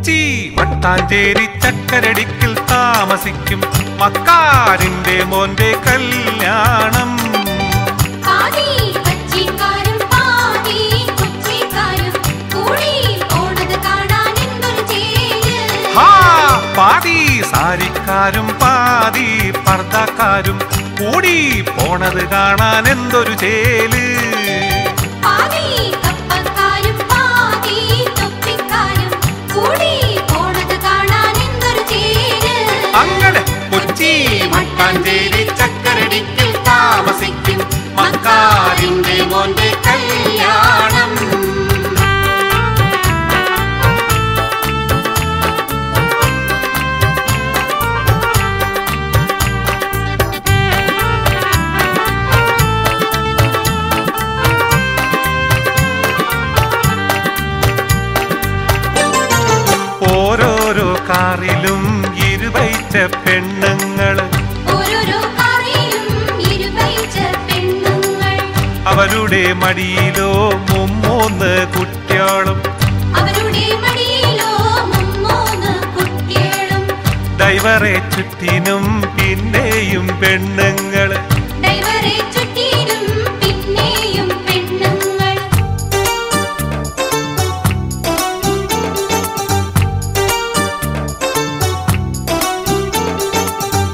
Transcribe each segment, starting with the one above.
കൊച്ചി വട്ടാഞ്ചേരി ചക്കരടിക്കിൽ താമസിക്കും മക്കാരിന്റെ മോന്റെ കല്യാണം. പാതി സാരിക്കാരും പാതി പർദ്ദക്കാരും കൂടി പോണത് കാണാൻ എന്തൊരു ചേല്. അങ്ങനെ കൊച്ചി മട്ടാഞ്ചേരി ചക്കരടിക്കിൽ താമസിക്കും മക്കാരിന്റെ മോന്റെ കല്യാണം. ഓരോരോ കാറിലും ഇരുവയിച്ച പെണ്ണുങ്ങള് അവരുടെ മടിയിലോ മുമ്മൂന്ന് കുട്ടികളും ഡ്രൈവറെ ചുറ്റിനും പിന്നെയും പെണ്ണുങ്ങള്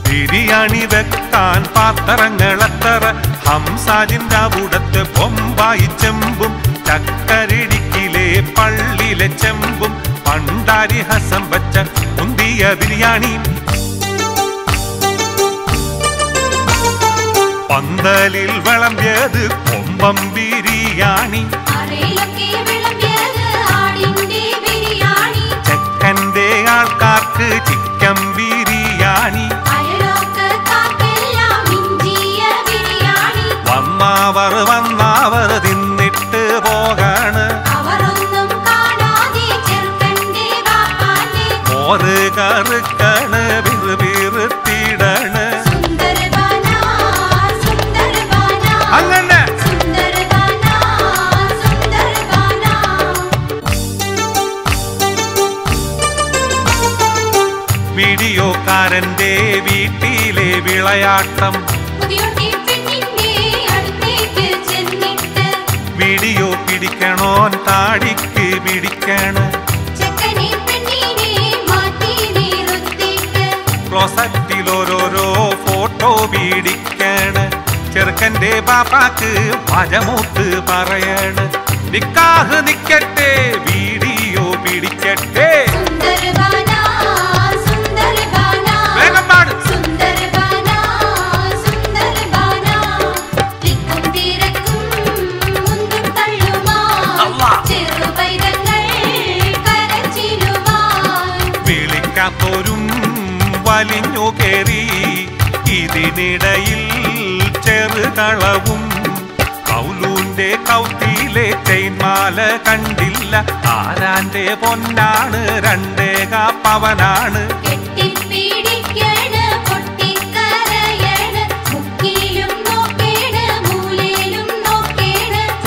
ബിരിയാണി വെക്കാൻ പാത്രങ്ങളെത്തറ ഹംസാജിന്റെ അവിടത്തെ ബൊമ്പായി ചെമ്പും ചക്കരടിക്കിലെ പള്ളിയിലെ ചെമ്പും പണ്ടാരി ഹസം വച്ച മുന്തിയ ബിരിയാണി. പന്തലിൽ വിളമ്പിയത് കൊമ്പം ബിരിയാണി. ചെക്കന്റെ ആൾക്കാർക്ക് ചിക്കൻ ബിരിയാണി. വന്നവർ തിന്നിട്ട് പോകാണ്. മോറ് കറുക്കണ് വിറുവിറുത്തിടണ്. അങ്ങനെ വീഡിയോക്കാരന്റെ വീട്ടിലെ വിളയാട്ടം. വീഡിയോ പിടിക്കണോൻ താടിക്ക് പിടിക്കണ്. ക്ലോസറ്റിൽ ഓരോരോ ഫോട്ടോ പിടിക്കണ്. ചെറുക്കന്റെ ബാപ്പാക്ക് മജമൂത്ത് പറയണ്. നിക്കാഹ് നിക്കട്ടെ വീഡിയോ പിടിക്കട്ടെ. വേഗം പാട്. വിളിക്കാത്തോരും വലിഞ്ഞു കേറി ഇതിനിടയിൽ ചെറുകളവും. കൗലൂന്റെ കൗത്തിയിലെ ചെയിൻമാല കണ്ടില്ല. ആരാന്റെ പൊന്നാണ് രണ്ടേക പവനാണ്.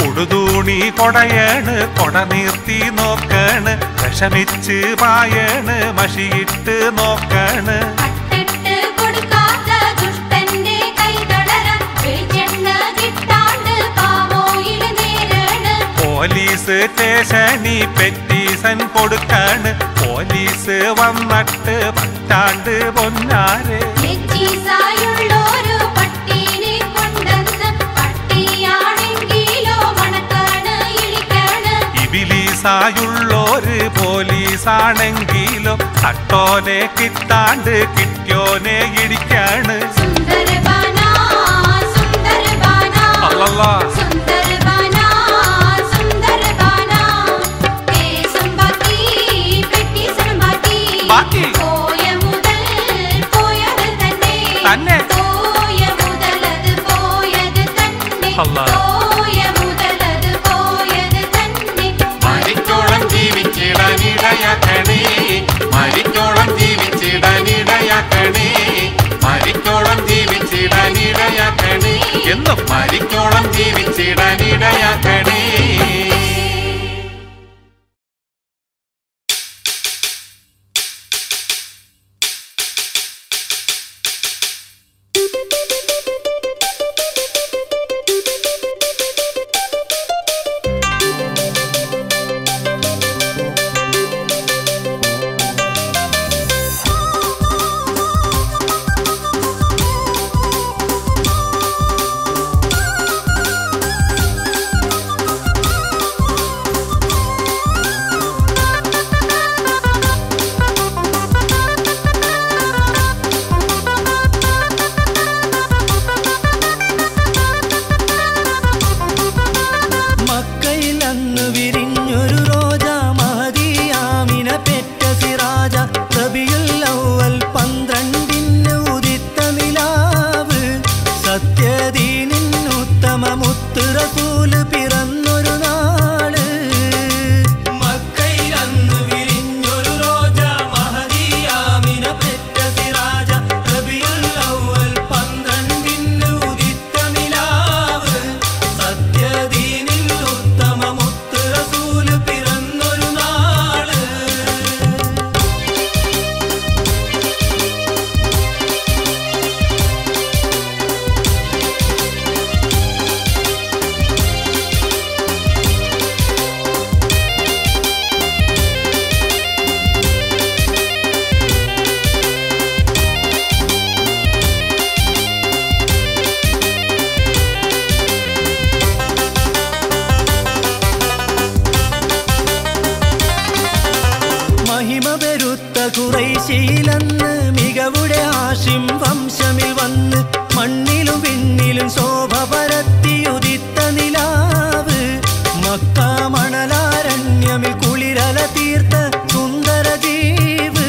ഉടുതൂണി കൊടയണ് കൊട നീർത്തി നോക്കണ്. വിഷമിച്ച് പായണ് മഷിയിട്ട് നോക്കണ്. പോലീസ് സ്റ്റേഷനി പെറ്റീഷൻ കൊടുക്കാണ്. പോലീസ് വന്നിട്ട് പറ്റാണ്ട് പൊന്നാരെ. ഇബിലീസായുള്ളോര് പോലീസാണെങ്കിലോ തട്ടോനെ കിട്ടാണ്ട് കിട്ടിയോനെ ഇടിക്കാണ്. അല്ലല്ലാ ബാക്കി തന്നെ അല്ലാ. മരിക്കോളം ജീവിച്ചിടാനിടയാക്കണേ. മരിക്കോളം ജീവിച്ചിടാനിടയാക്കണേ. മരിക്കോളം ജീവിച്ചിടാനിടയാക്കണേ. എന്നും മരിക്കോളം ജീവിച്ചിടാനിടയാക്കണേ. ഹാഷിം വംശമിൽ വന്ന് മണ്ണിലും വിണ്ണിലും ശോഭ പരത്തിയുദിത്ത നിലാവ് മക്ക മണലാരണ്യമിൽ കുളിരല തീർത്ത സുന്ദര ജീവ്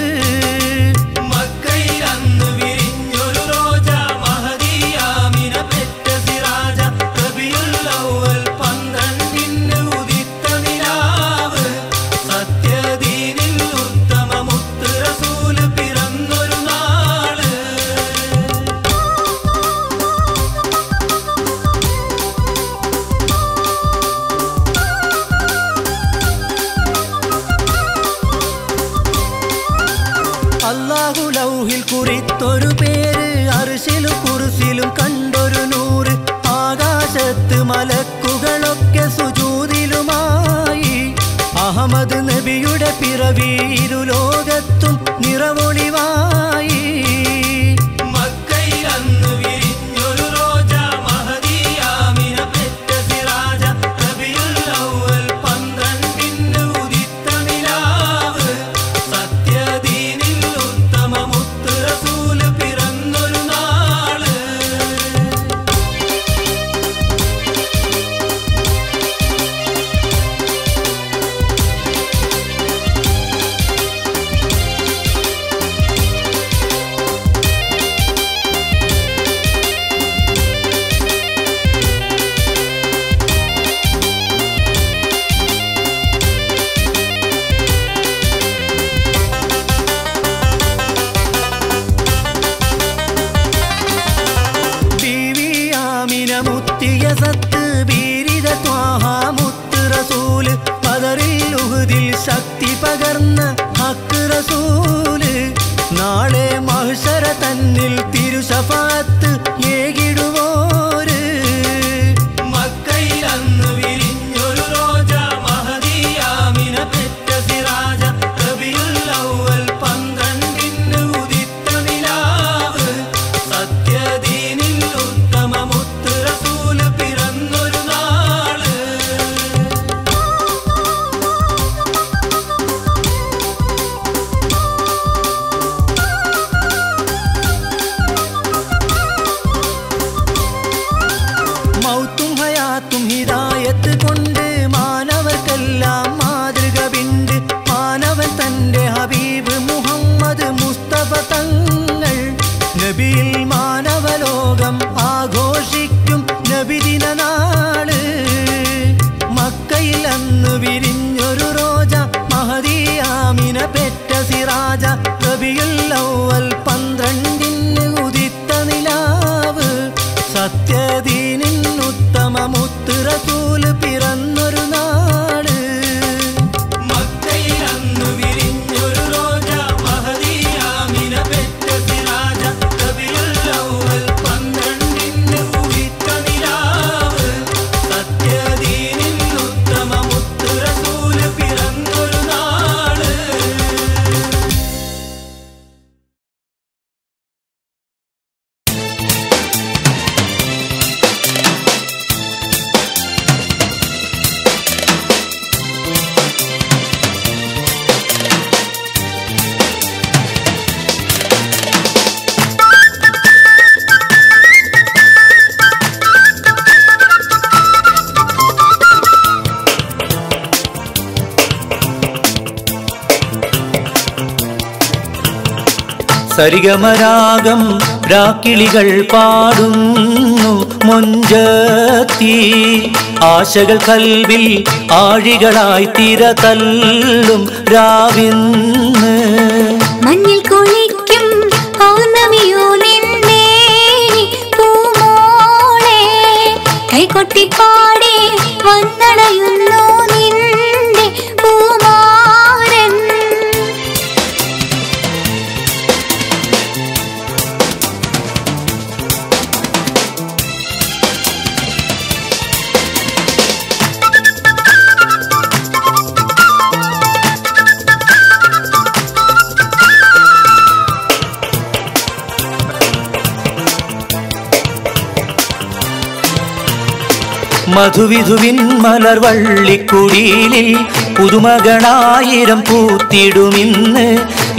മക്കയിൽ അന്ന് വിരിഞ്ഞൊരു റോജ മഹദി ആമിന പെറ്റ സിറാജ റബിയുൽ അവ്വൽ 12 ഉദിത്ത നിലാവ് സത്യദീനിൽ ഉത്തമ മുത്ത് റസൂൽ പിറന്നൊരു നാള് അല്ലാഹു ലൗഹിൽ കുറിത്തൊരു പേര് അർശിലും കുർസിലും കണ്ടൊരു നൂറ് ആകാശത്ത് മലക്കുകളൊക്കെ സുജൂദിലുമായി അഹമ്മദ് നബിയുടെ പിറവി ഇരുലോകത്തും നിറവൊളിവായി മക്കയിൽ അന്ന് വിരിഞ്ഞൊരു റോജ മഹദി ആമിന പെറ്റ സിറാജ റബിയുൽ അവ്വൽ 12 ഉദിത്ത നിലാവ് സത്യദീനിൽ ഉത്തമ മുത്ത് റസൂൽ പിറന്നൊരു നാള് ബീവി ആമിന മുത്തിയ സത്ത് ബീരിത ത്വാഹ മുത്ത് റസൂല് ബദറിൽ ഉഹുദിൽ ശക്തി പകർന്ന ഹക്ക് റസൂല് നാളെ മഹ്ശറ തന്നിൽ തിരുശഫാത്ത് ഏകിടുവോര് മക്കയിൽ അന്ന് വിരിഞ്ഞൊരു റോജ മഹദി ആമിന പെറ്റ സിറാജ റബിയുൽ അവ്വൽ 12 ഉദിത്ത നിലാവ് സത്യദീനിൽ ഉത്തമ മുത്ത് റസൂൽ പിറന്നൊരു നാള് മൗത്തും ഹയാത്തും ഹിദായത്ത് കൊണ്ട് മാനവർക്കെല്ലാം മാതൃക ബിണ്ട് മാനവൻ തന്റെ ഹബീബ് മുഹമ്മദ് മുസ്തഫ തങ്ങൾ നബിയിൽ മാനവലോകം ആഘോഷിക്കും നബിദിന നാള് മക്കയിൽ അന്ന് വിരിഞ്ഞൊരു റോജ മഹദി ആമിന പെറ്റ സിറാജ റബിയുൽ അവ്വൽ 12 ഉദിത്ത നിലാവ് സത്യദീനിൻ ഉത്തമ മുത്ത് റസൂൽ പിറന്നൊരു നാള് മക്കയിൽ അന്ന് വിരിഞ്ഞൊരു റോജ മഹദി ആമിന പെറ്റ സിറാജ റബിയുൽ അവ്വൽ 12 ഉദിത്ത നിലാവ് സത്യദീനിൻ ഉത്തമ മുത്ത് റസൂൽ പിറന്നൊരു നാള് സരിഗമരാഗം രാക്കിളികൾ പാടുന്നു മൊഞ്ചത്തി ആശകൾ കൽവിൽ ആഴികളായി തിര തല്ലും രാവിന്ന് മഞ്ഞിൽ കുളിക്കും പൗർണമിയോ നിന്നെ പൂമോളെ കൈകൊട്ടിപ്പാടി വന്നടയുന്നു നിന്റെ പൂമാരൻ മധുവിധുവിൻ മലർവള്ളിക്കുടിലിൽ പുതുമകളായിരം പൂത്തിടുമിന്ന്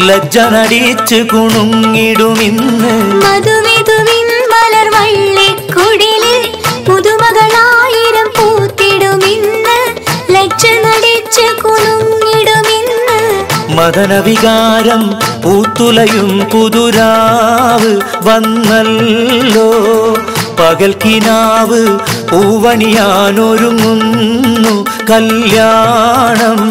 ലജ്ജ നടിച്ച് കുണുങ്ങിടുമിന്ന് മധുവിധുവിൻ മലർവള്ളിക്കുടിലിൽ പുതുമകളായിരം പൂത്തിടുമിന്ന് ലജ്ജ നടിച്ച് കുണുങ്ങിടുമിന്ന് മദനവികാരം പൂത്തുലയും പുതുരാവ് വന്നല്ലോ പകൽക്കിനാവ് പൂവണിയാനൊരുങ്ങുന്നു കല്യാണം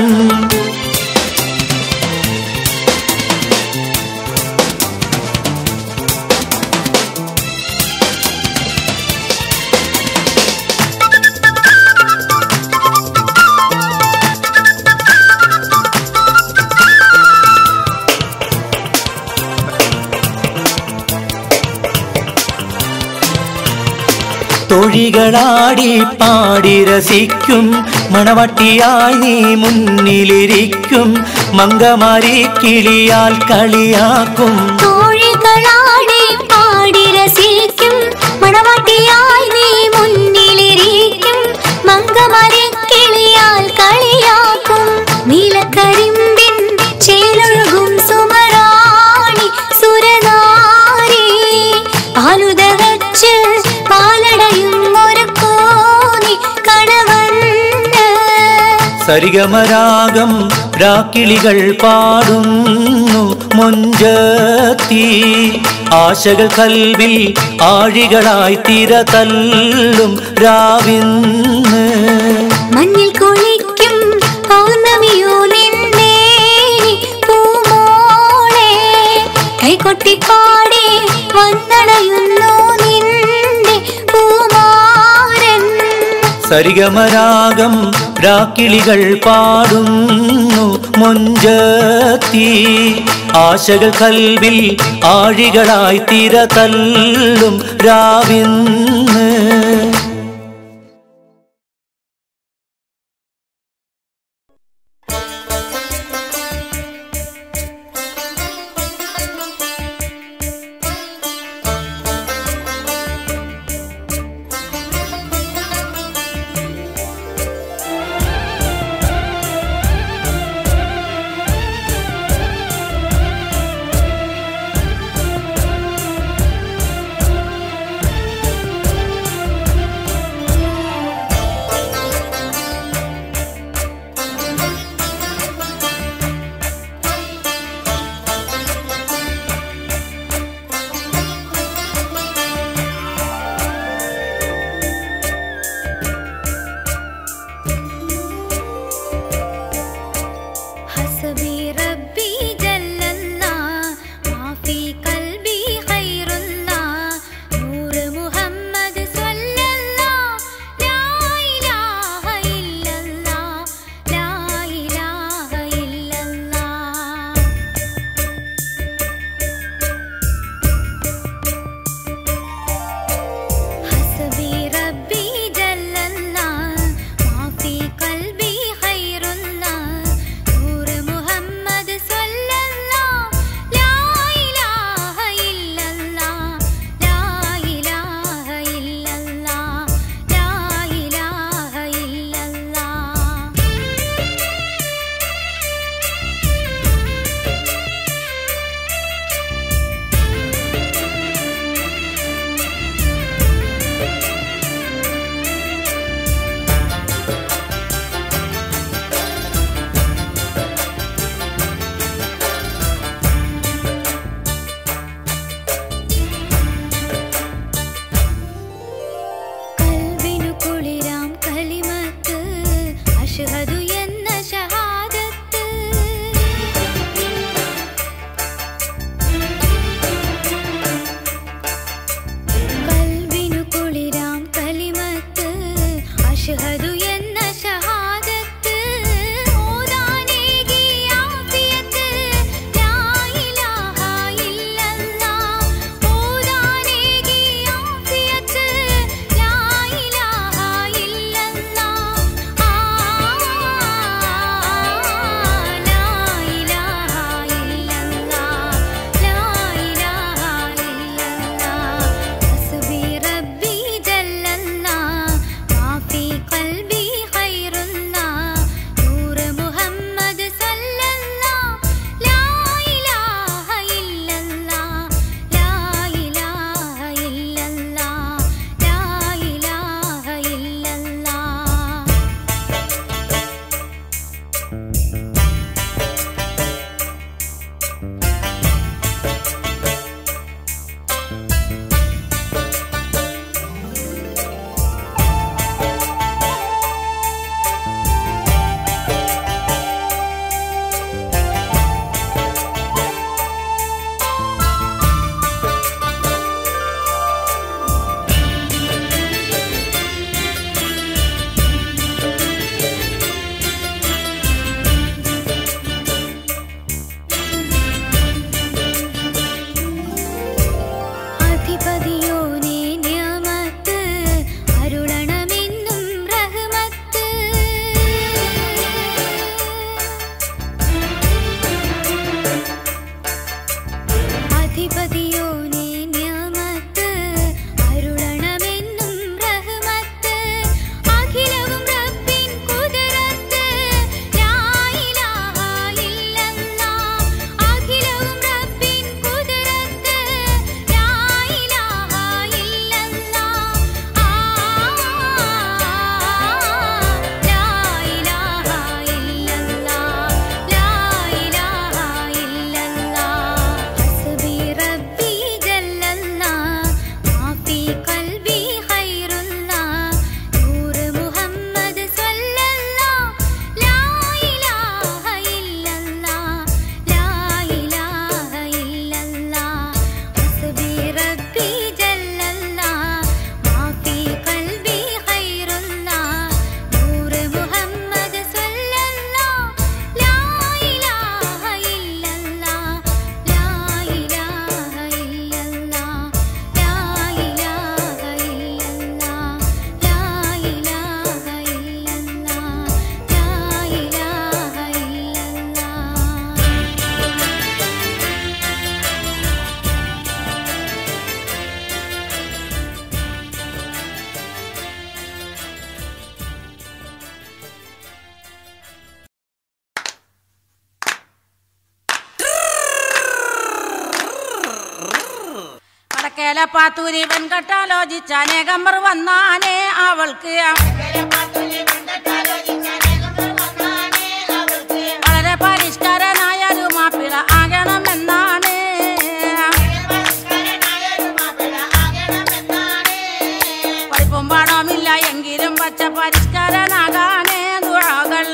തൊഴികളാടി പാടി രസിക്കും മണവട്ടിയായി നീ മുന്നിലിരിക്കും മങ്കമാരി കിളിയാൽ കളിയാക്കും തൊഴികളാടി പാടി രസിക്കും മണവട്ടിയായി നീ മുന്നിലിരിക്കും മങ്കമാരി കിളിയാൽ കളിയാക്കും നീലക്കരിമ്പിൻ ചേലൊഴുകും സുമറാണി സുരനാരി പാലുത വെച്ച് പാലടയും ഒരു കോനി കണവന്ന് സരിഗമരാഗം രാക്കിളികൾ പാടുന്നു മൊഞ്ചത്തി ആശകൾ കൽവിൽ ആഴികളായി തിര തല്ലും രാവിന്ന് മഞ്ഞിൽ കുളിക്കും പൗർണമിയോ നിന്നെ പൂമോളെ കൈകൊട്ടിപ്പാടി വന്നടയുന്നു നിന്റെ പൂമാരൻ സരിഗമരാഗം രാക്കിളികൾ പാടുന്നു മൊഞ്ചത്തി ആശകൾ കൽവിൽ ആഴികളായി തിര തല്ലും രാവിന്ന് വടക്കേലപ്പാത്തൂരി വെൺകട്ടാലോചിച്ച അനേകമ്പർ വന്നാനേ അവൾക്ക് വളരെ പരിഷ്കാരനായൊരു മാപ്പിള ആകണമെന്നാണ്. പഠിപ്പും പാടവുമില്ല എങ്കിലും പച്ച പരിഷ്കാരനാകാനേ ദുആകൾ.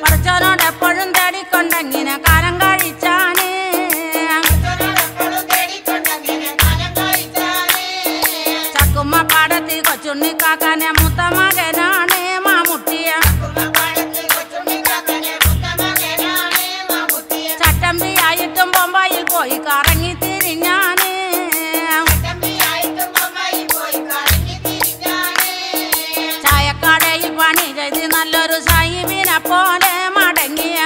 പഠിച്ചവനോട് എപ്പോഴും തേടിക്കൊണ്ടെങ്ങനെ കാലം കഴിച്ചാനേ. ചക്കുമ്മ പാടത്ത് കൊച്ചുണ്ണിക്കാക്കാനെ മൂത്ത മകനാണ് മാമുട്ടിയ. ചട്ടമ്പിയായിട്ടും ബൊമ്പായിൽ പോയി കറങ്ങി തിരിഞ്ഞാന്. ചായക്കടയിൽ പണി ചെയ്ത് നല്ലൊരു സാഹിബിനെ പോലെ മടങ്ങിയ.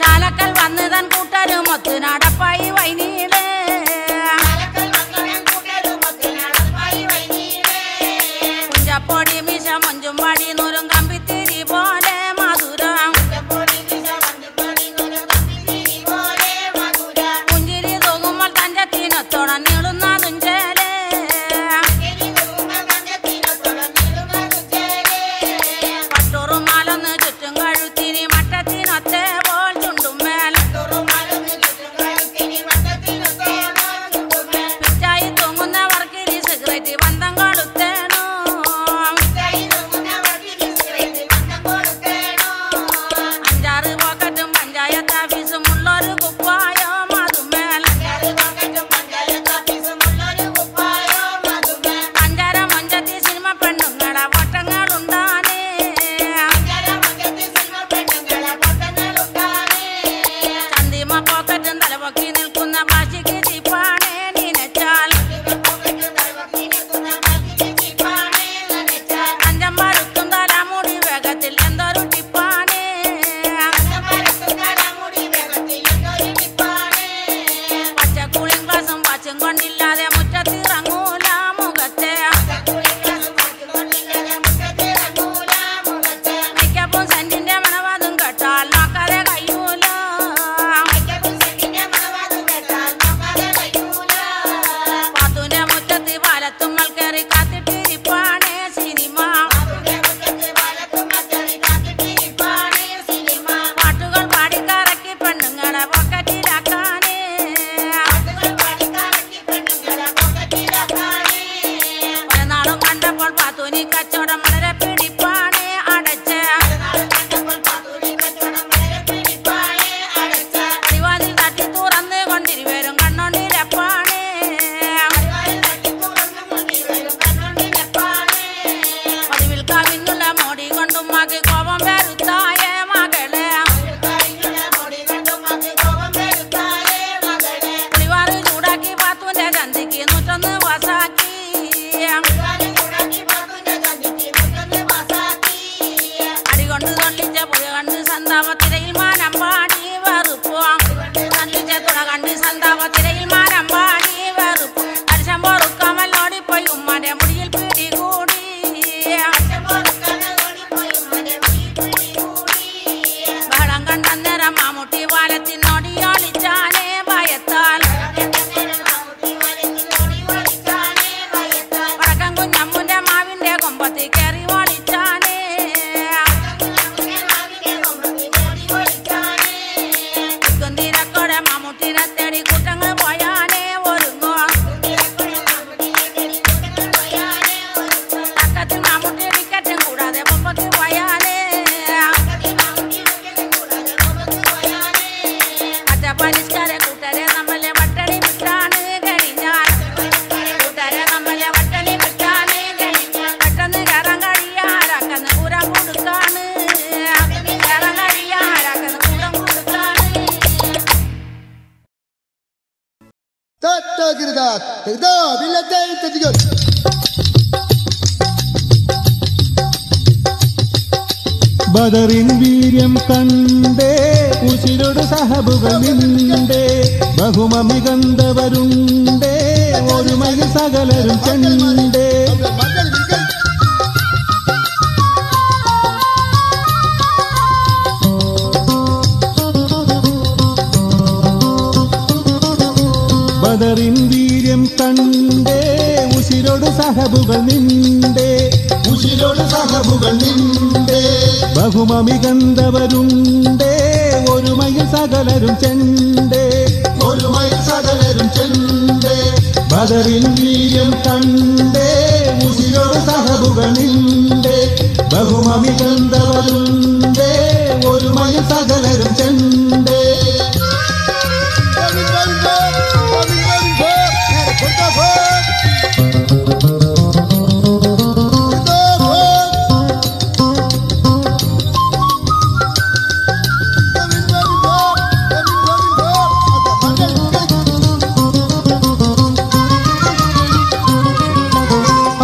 ചാലക്കൽ വന്ന് തൻ കൂട്ടരുമൊത്ത് നടപ്പായി വൈനീട്. കുഞ്ചപ്പൊടി മിശ മഞ്ചും പടി നൂലും കമ്പിത്തിരി പോലെ മധുരം. പുഞ്ചിരി തൂങ്ങുമ്പോൾ തഞ്ചത്തിനൊത്തോളം നീളുന്നതും ചേലേ. പട്ടുറുമാലൊന്ന് ചുറ്റും കഴുത്തിനി മട്ടത്തിനൊത്തേ പോൽ ചുണ്ടുമേൽ. പിറ്റായി തൂങ്ങുന്ന വർക്കിൽ സിഗരറ്റ് ബന്ധം കൊളുത്തേണു. അഞ്ചാറ് പോക്കറ്റും പഞ്ചായത്ത് ഓഫീസും ഉള്ളൊരു കുപ്പായോ മധുമേൽ. പഞ്ചാര മഞ്ചത്തി സിനിമ പെണ്ണുങ്ങളെ വട്ടങ്ങളുണ്ടാനേ. ചന്തിമ പോക്കറ്റും തലപൊക്കി നിൽക്കുന്ന ഭാഷയ്ക്ക് ചിപ്പാണേ നീനച്ചാൽ. അഞ്ചമ്പരുത്തും തലമുടി വേഗത്തിൽ എന്തൊരു ടിപ്പാണേ. പച്ചക്കുളിയും ഗ്ലാസും പച്ചും കൊണ്ടില്ലാതെ മുറ്റത്തിറങ്ങൂല മുഖത്തെ. മേക്കപ്പും സെന്റിന്റെ മണവാതും കേട്ടാൽ നോക്കാതെ കഴിയൂല. പാത്തൂന്റെ മുറ്റത്ത് പാലത്തുമ്മൽ കയറി കാത്തിട്ടിരിപ്പാണേ സിനിമ. പാട്ടുകൾ പാടിക്കറക്കി പെണ്ണുങ്ങളെ പോക്കറ്റിലാക്കാനേ. പലനാളും കണ്ടപ്പോൾ പാത്തൂനി കച്ചവടം വളരെ പിടിപ്പാണേ അടച്ച്. അടിവാതിൽ തട്ടി തുറന്ന് കൊണ്ടിരുവരും കണ്ണോണ്ടിരപ്പാണേ. പതിവിൽ കവിഞ്ഞുള്ള മോടി കൊണ്ടും മക് കോപം വരുത്തായ മകളെ. പുളിവാറ് ചൂടാക്കി പാത്തൂന്റെ ചന്തിക്ക് 101 വാസാക്കി. അടികൊണ്ട് തൊള്ളിച്ച പുഴ കണ്ട് സന്താപത്തിരയിൽ മാനം പാടി വെറുപ്പോ. തള്ളിച്ച തുണ കണ്ട് സന്താപത്തിരയിൽ മാനം പാടി വെറുപ്പോ. അരിശം പൊറുക്കാമല്ലോടിപ്പോയി ഉമ്മാന്റെ മുടിയിൽ പിടികൂടി. ബഹളം കണ്ടന്നേരം മാമുട്ടി പാലത്തിനോടി ഒളിച്ചാനേ ഭയത്താൽ. വടക്കൻ കുഞ്ഞമ്മുന്റെ മാവിന്റെ കൊമ്പത്തി കയറി ഒളിച്ചാനേ. കുന്തിരക്കോടെ മാമുട്ടിനെ തേടി കൂട്ടങ്ങൾ പോയാനേ ഒരുങ്ങോ. തക്കത്തിൽ മാമുട്ടി ടിക്കറ്റും കൂടാതെ പൊമ്പക്ക് പോയാനേ. മറ്റ പരിഷ്കാര കൂട്ടരെ നമ്മളെ വട്ടണി വിട്ടാണ് കഴിഞ്ഞാൽ. കൂട്ടരെ നമ്മളെ വട്ടണി വിട്ടാണ് കഴിഞ്ഞാൽ. പെട്ടെന്ന് കയറാൻ കഴിയാരാക്കന്ന് പൂരം കൊടുക്കാണ്. കയറാൻ കഴിയാരാക്കന്ന് പൂരം കൊടുക്കാണ്. ബദറിൻ വീര്യം കണ്ടേ ഉശിരോട് സഹബുകൾ നിണ്ടേ. ബഹുമമികന്തവരുണ്ടേ ഒരുമയിൽ സകലരും കണ്ടേ. സഹബുകൾ നിണ്ടേ ഉശിരോട് സഹബുകൾ നിണ്ടേ ബഹുമമികന്തവരുണ്ടേ ഒരുമയിൽ സകലരും ചെണ്ടേ ഒരുമയിൽ സകലരും ചെണ്ടേ ബദറിൻ വീര്യം കണ്ടേ ഉശിരോട് സഹബുകൾ നിണ്ടേ ബഹുമമികന്തവരുണ്ടേ ഒരുമയിൽ സകലരും ചെണ്ടേ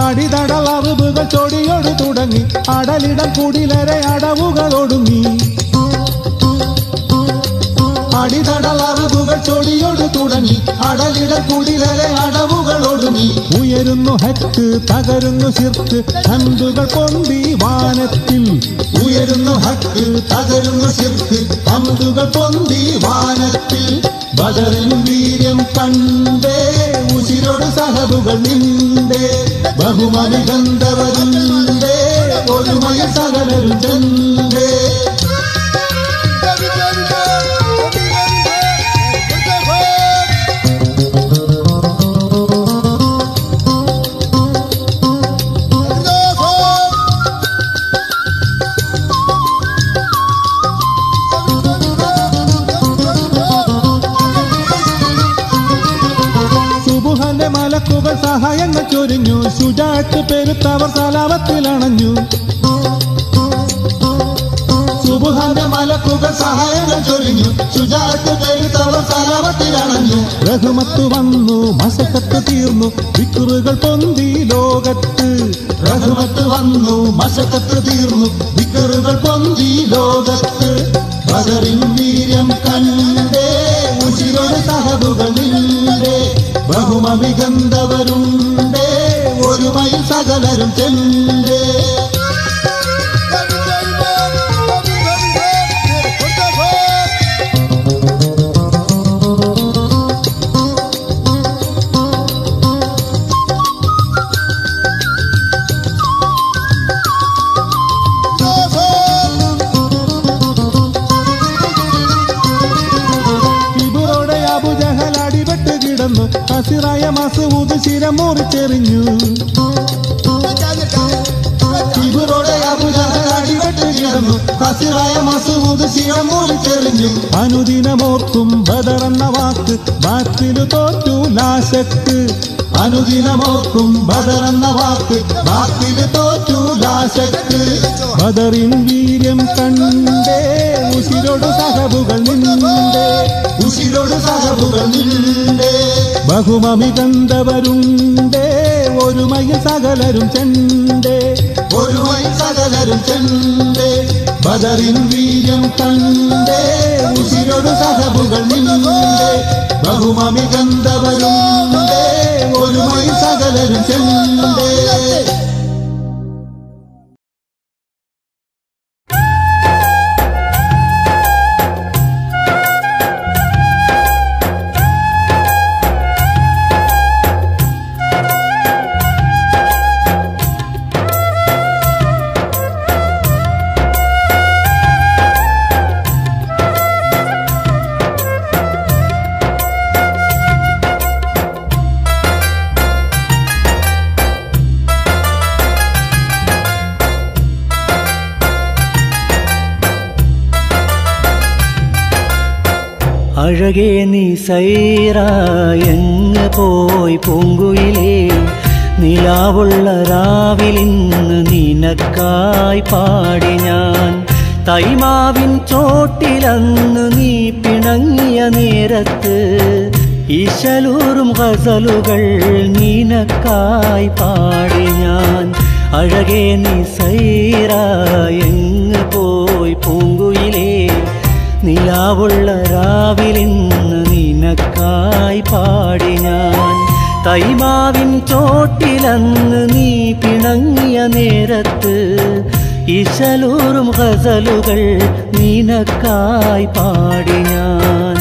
അടിതടളവുകൾ ചൊടിയോട് തുടങ്ങി അടലിടം കുടിലരെ അടവുകളൊടുങ്ങി അടിതടളവുകൾ ചൊടിയോട് തുടങ്ങി അടലിടം കുടിലരെ അടവുകളൊടുങ്ങി ഉയരുന്നു ഹക്ക് തകരുന്നു ശിർക്ക് ഹംദുകൾ പൊന്തി വാനത്തിൽ ഉയരുന്നു ഹക്ക് തകരുന്നു ശിർക്ക് ഹംദുകൾ പൊന്തി വാനത്തിൽ ബദറിൻ വീര്യം കണ്ടേ ഉശിരോട് സഹബുകൾ നിണ്ടേ ബഹുമനികന്തവരുണ്ടേ ഒരുമയ സകലരും ചെണ്ടേ സുബ്ഹാന്റെ മലക്കുകൾ സഹായങ്ങൾ ചൊരിഞ്ഞു ശുജാഅത്ത് പെരുത്തവർ സലാവത്തിലണഞ്ഞു സുബ്ഹാന്റെ മലക്കുകൾ സഹായങ്ങൾ ചൊരിഞ്ഞു ശുജാഅത്ത് പെരുത്തവർ സലാവത്തിലണഞ്ഞു റഹ്മത്ത് വന്നു മശക്കത്ത് തീർന്നു വിക്റുകൾ പൊന്തി ലോകത്ത് റഹ്മത്ത് വന്നു മശക്കത്ത് തീർന്നു വിക്റുകൾ പൊന്തി ലോകത്ത് ബദറിൻ വീര്യം കണ്ടേ ഉശിരോട് സഹബുകൾ നിണ്ടേ ബഹുമമികന്തവരുണ്ടേ ഒരുമയിൽ സകലരും ചെണ്ടേ കിബിറോടെ അബൂജഹൽ അടിപെട്ട് കിടന്നു കസിറായ മസ്ഊദ് ശിരം മുറിച്ചെറിഞ്ഞു കിബിറോടെ അബൂജഹൽ അടിപെട്ട് കിടന്നു കസിറായ മസ്ഊദ് ശിരം മുറിച്ചെറിഞ്ഞു അനുദിനമോർക്കും ബദറെന്ന വാക്ക് ബാത്തിലു തോറ്റു ലാശക്ക് അനുദിനമോർക്കും ബദറെന്ന വാക്ക് ബാത്തില് തോറ്റു ലാശക്ക് ബദറിൻ വീര്യം കണ്ടേ ഉശിരോട് സഹബുകൾ നിണ്ടേ ഉശിരോട് സഹബുകൾ നിണ്ടേ ബഹുമമികന്തവരുണ്ടേ ഒരുമയിൽ സകലരും ചെണ്ടേ ഒരുമയിൽ സകലരും ചെണ്ടേ ബദറിൻ വീര്യം കണ്ടേ ഉശിരോട് സഹബുകൾ നിണ്ടേ ബഹുമമികന്തവരുണ്ടേ ഒരുമയിൽ സകലരും ചെണ്ടേ അഴകേ നീ സൈറായങ്ങ് പോയി പൂങ്കുയിലേ നിലാവുള്ള രാവിലിന്ന് നിനക്കായി പാടി ഞാൻ തൈമാവിൻ ചോട്ടിലന്ന് നീ പിണങ്ങിയ നേരത്ത് ഈശലൂറും ഗസലുകൾ നിനക്കായി പാടി ഞാൻ അഴകേ നീ സൈറായങ്ങ് പോയി പൂങ്കുയിലേ നിലാവുള്ള രാവിലിന്ന് നിനക്കായി പാടി ഞാൻ തൈമാവിൻ ചോട്ടിലന്ന് നീ പിണങ്ങിയ നേരത്ത് ഈശലൂറും ഗസലുകൾ നിനക്കായി പാടി ഞാൻ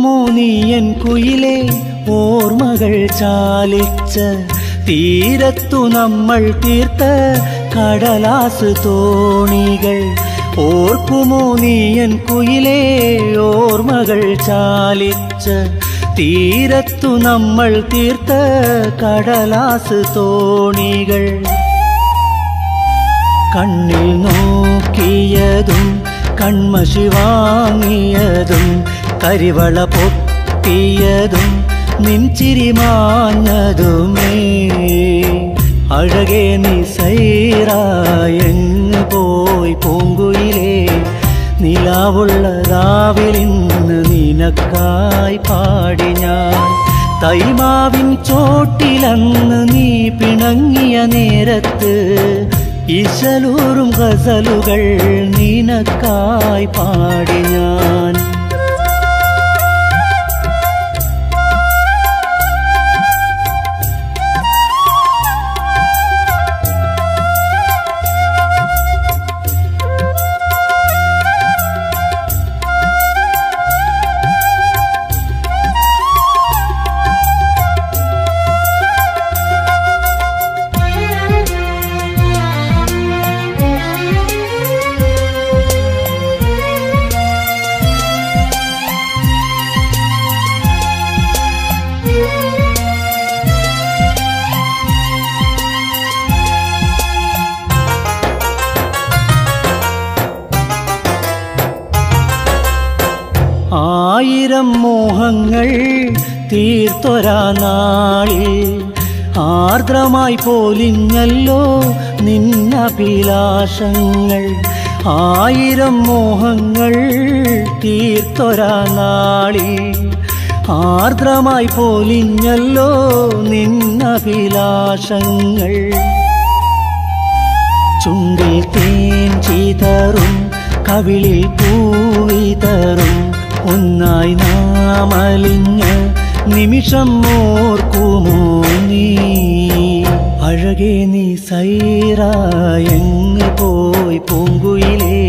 ഓർക്കുമോ നീയൻ കുയിലേ ഓർമ്മകൾ ചാലിച്ച തീരത്തു നമ്മൾ തീർത്ത കടലാസ് തോണികൾ? ഓർക്കുമോ നീയൻ കുയിലേ ഓർമ്മകൾ ചാലിച്ച തീരത്തു നമ്മൾ തീർത്ത കടലാസ് തോണികൾ? കണ്ണിൽ നോക്കിയതും കൺമഷി വാങ്ങിയതും കരിവള പൊട്ടിയതും നിൻചിരി മാഞ്ഞതുമേ അഴകേ നീ സൈറായെങ്ങ് പോയി പൂങ്കുയിലേ നിലാവുള്ള രാവിലിന്ന് നിനക്കായി പാടി ഞാൻ തൈമാവിൻ ചോട്ടിലന്ന് നീ പിണങ്ങിയ നേരത്ത് ഇശലൂറും ഗസലുകൾ നിനക്കായി പാടി ഞാൻ ആയിരം മോഹങ്ങൾ തീർത്തൊരാ നാളിൽ ആർദ്രമായി പോലിഞ്ഞല്ലോ നിന്നഭിലാഷങ്ങൾ. ആയിരം മോഹങ്ങൾ തീർത്തൊരാ നാളിൽ ആർദ്രമായി പോലിഞ്ഞല്ലോ നിന്നഭിലാഷങ്ങൾ. ചുണ്ടിൽ തേൻ ചിതറും കവിളിൽ പൂവിതറും ഒന്നായി നാമലിഞ്ഞ നിമിഷം ഓർക്കുമോ നീ? അഴകേ നീ സൈറായെങ്ങ് പോയി പൂങ്കുയിലേ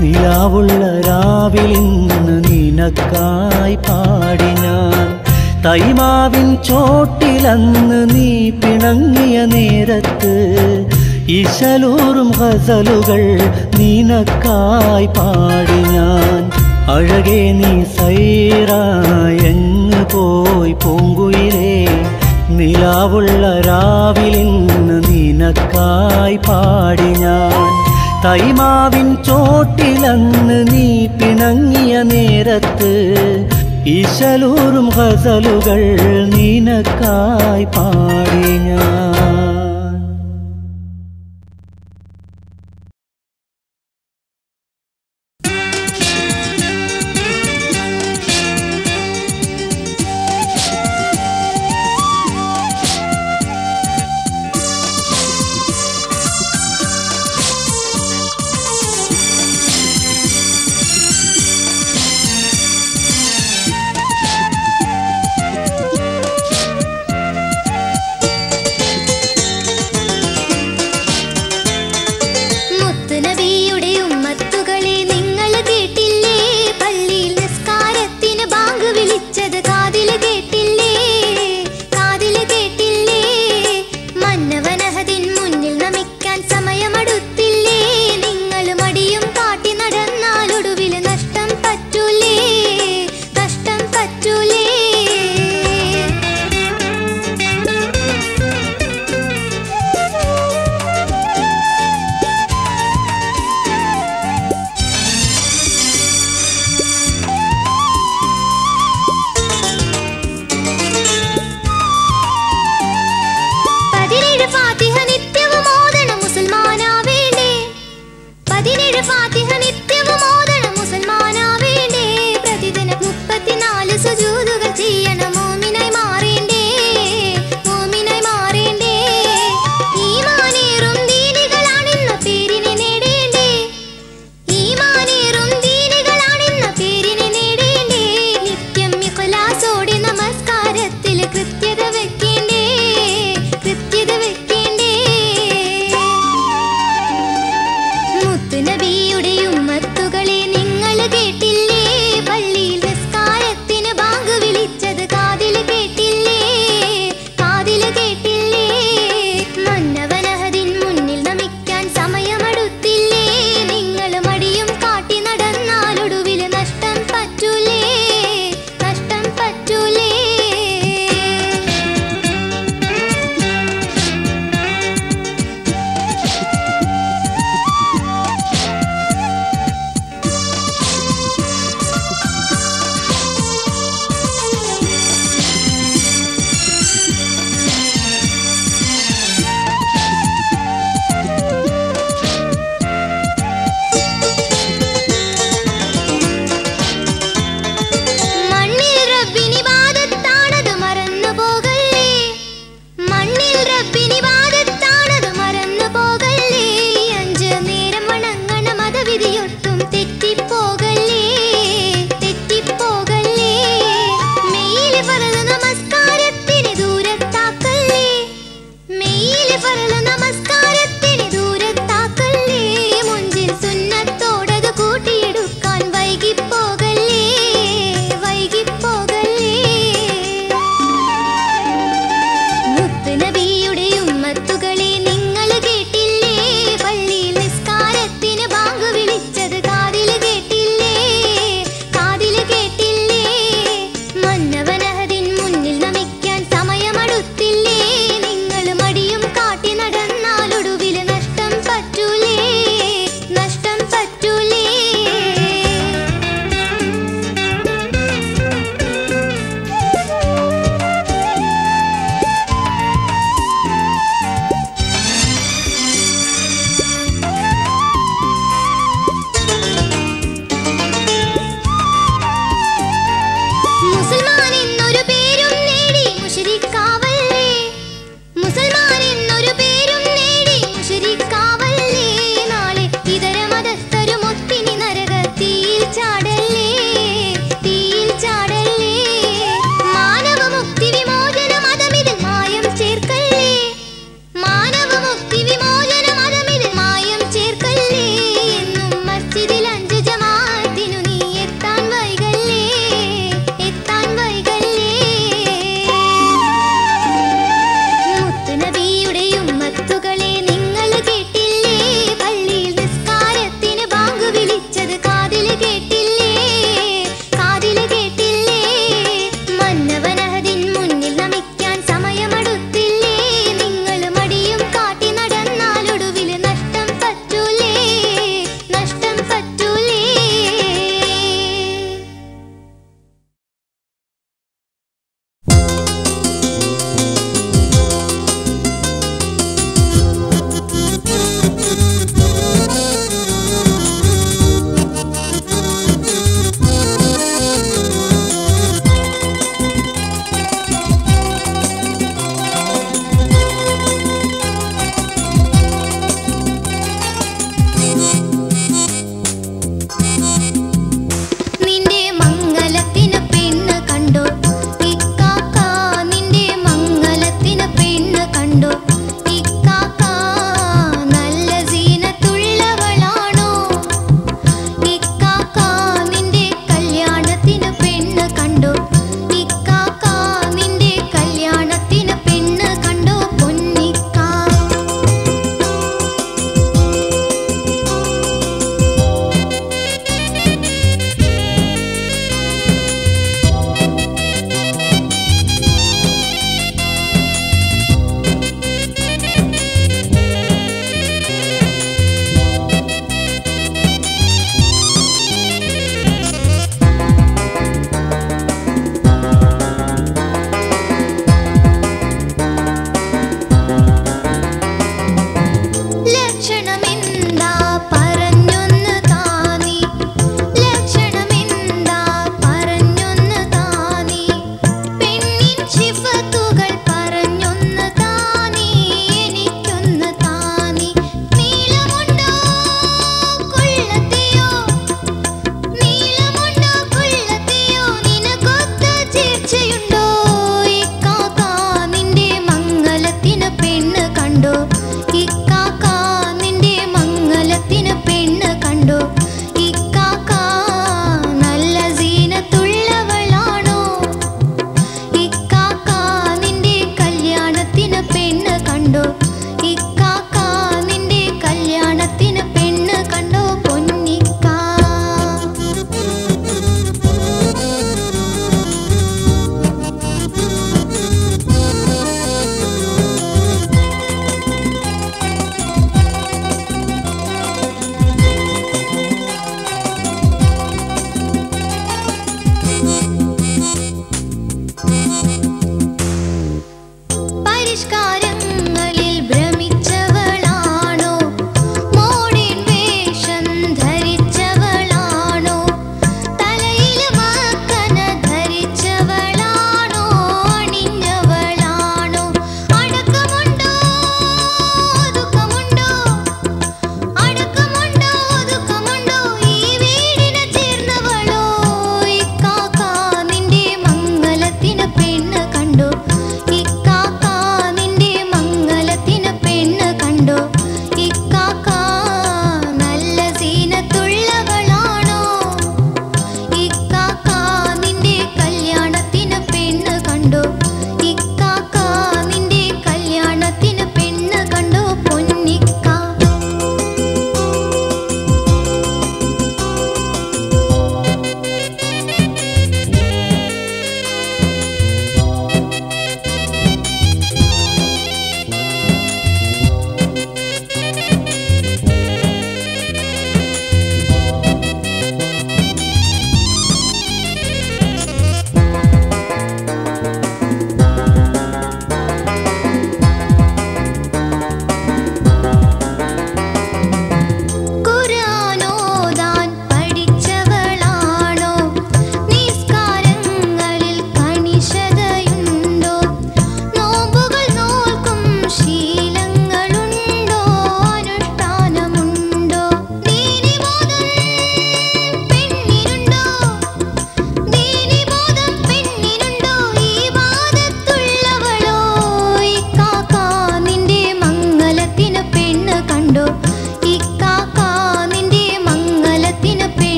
നിലാവുള്ള രാവിലിന്ന് നിനക്കായി പാടി ഞാൻ തൈമാവിൻ ചോട്ടിലന്ന് നീ പിണങ്ങിയ നേരത്ത് ഇശലൂറും ഗസലുകൾ നിനക്കായി പാടി ഞാൻ അഴകേ നീ സൈറായെങ്ങ് പോയി പൂങ്കുയിലേ നിലാവുള്ള രാവിലിന്ന് നിനക്കായി പാടി ഞാൻ തൈമാവിൻ ചോട്ടിലന്ന് നീ പിണങ്ങിയ നേരത്ത് ഇശലൂറും ഗസലുകൾ നിനക്കായി പാടി ഞാൻ.